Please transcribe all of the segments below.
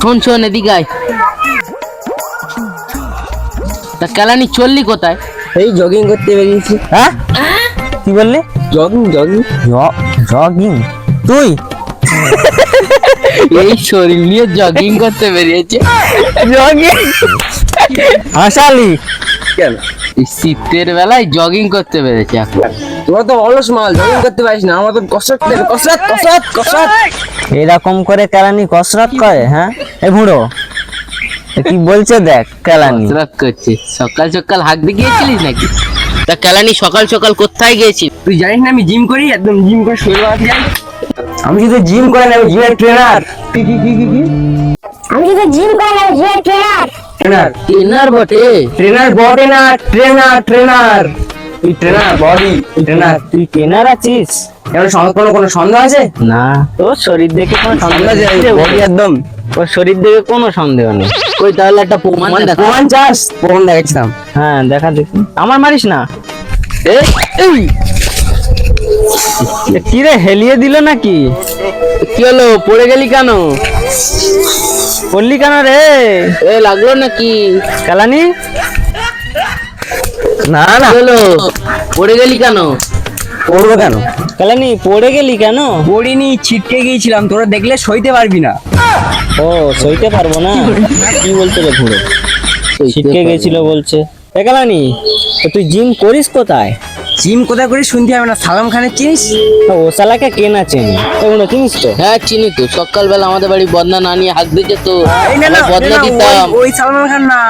শোন শোন এদিকে আয়। তা কেলানি চললি কোথায়? এই জগিং করতে বেরিয়েছি। হ্যাঁ কি বললি? Jogging jogging jogging? তুই এই শরীর নিয়ে জগিং করতে বেরিয়েছে। জগিং হাসালি কেন? এই শীতের বেলায় জগিং করতে বেরিয়েছে এখন। তোরা তো অলস মাল, জগিং করতে পারিস না। আমার তো কসরত দেবে, কসরত কসরত কসরত। এরকম করে কেলানি কসরত করে? হ্যাঁ এ বুড়ো এ কি বলছে দেখ কেলানি। কসরত করছে? সকাল সকাল হাঁক দিয়ে গিয়েছিলিস নাকি? তা কেলানি সকাল সকাল কোথায় গিয়েছিস? তুই জানিস না আমি জিম করি, একদম জিম করে শরীর বানাতে যাই। আমি শুধু জিম করে না, আমি জিমের ট্রেনার। কি কি কি কি কি? আমি যদি জিম করে না জিমের ট্রেনার। ট্রেনার ট্রেনার বটে। ট্রেনার বডি না, ট্রেনার ট্রেনার। তুই ট্রেনার বডি ট্রেনার। তুই ট্রেনার আছিস? এমন কোনো সন্দেহ আছে? না তোর শরীর দেখে কোনো সন্দেহ সন্দেহ আছে? বডি একদম। ওর শরীর দেখে কোনো সন্দেহ নেই। কই তাহলে একটা প্রমাণ দেখা। প্রমাণ চাস? প্রমাণ দেখাচ্ছিলাম। হ্যাঁ দেখা দেখি। আমার মারিস না। এই এ কি রে হেলিয়ে দিল নাকি? কি হলো, পড়ে গেলি কেন? পড়লি কেন রে এ লাগলো নাকি? কেলানি? না না, কি হলো, পড়ে গেলি কেন? করবো কেন? কেলানি পড়ে গেলি কেন? পড়িনি, ছিটকে গিয়েছিলাম। তোরা দেখলে সইতে পারবি না। ও সইতে পারবো না? কি বলছে রে ঘুরে? ছিটকে গেছিল বলছে। এ কেলানি তো তুই জিম করিস কোথায়? জিম কোথায় করে শুনতে হবে না? সালাম খানের চিনিস? ও শালাকে কে না চেনে? এগুলো চিনিস তো? হ্যাঁ চিনি তো, সকালবেলা আমাদের বাড়ি বদনা না নিয়ে হাঁক দিতে তো এই না না, আমরা বদনা না, দিতাম। ওই সালমান খান না,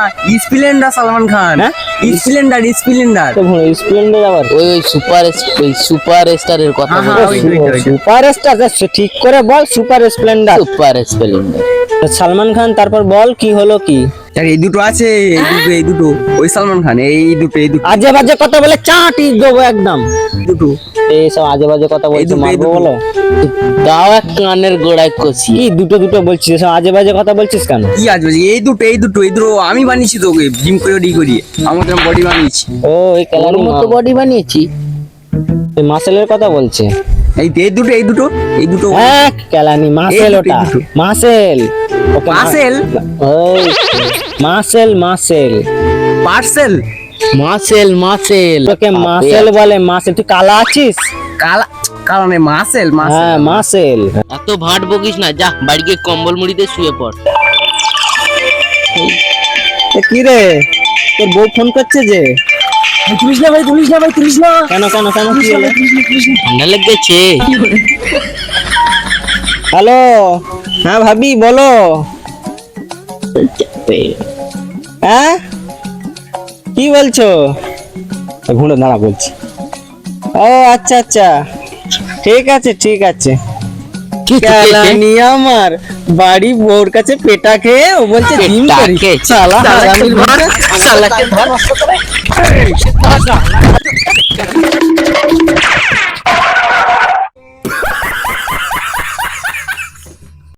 স্প্লেন্ডার সালমান খান। হ্যাঁ? Splendor Splendor. তো ঘুরে স্প্লেন্ডার আবার ওই সুপার স্টারের কথা হ্যাঁ, বলছি। ওই। সুপার স্টার ঠিক করে বল। Super Splendor Super Splendor. Salman Khan, তারপর বল কি হলো কি? আর এই দুটো আছে, এই দুটো ওই সালমান খান। এই দুটো আজে বাজে কথা বলে চাটি দেবো একদম। দুটো এইসব আজে বাজে কথা বলছো দুটো, এই মারবো দুটো। বলো? দাও এক কানের গোড়ায় কষি। কি দুটো দুটো বলছিস? এসব আজে বাজে কথা বলছিস কেন? কি আসবে? এই দুটো আমি বানিয়েছি তোকে, জিম করে করিয়ে আমার তো বডি বানিয়েছি। ও এই ওর কেলানি মতো বডি বানিয়েছি। মাসেলের কথা বলছে। এই দুটো হ্যাঁ কেলানি মাসেল, এই ওটা দুটো। মাসেল। ওকে মাসেল? ওই মাসেল মাসেল পার্সেল। মাসেল তোকে মাসেল বলে। মাসেল তুই কালা আছিস? কালা কারণে মাসেল হ্যাঁ মাসেল। এত ভাট বকিস না, যা বাড়ি গিয়ে কম্বল মুড়িতে শুয়ে পড়। কি রে তোর বউ ফোন করছে যে? তুলিস না ভাই, তুলিস না ভাই, তুলিস না। কেন কেন কেন কি হলো? ঠান্ডা লেগেছে। হ্যালো, হ্যাঁ ভাবি বলো। হ্যাঁ কি বলছো? ঘুরে দাঁড়া বলছি। ও আচ্ছা আচ্ছা, ঠিক আছে ঠিক আছে। কেলানি আমার বাড়ি বউর কাছে পেটা খেয়ে ও বলছে জিম করি। শালা হারামির বাচ্চা। শালাকে ধর।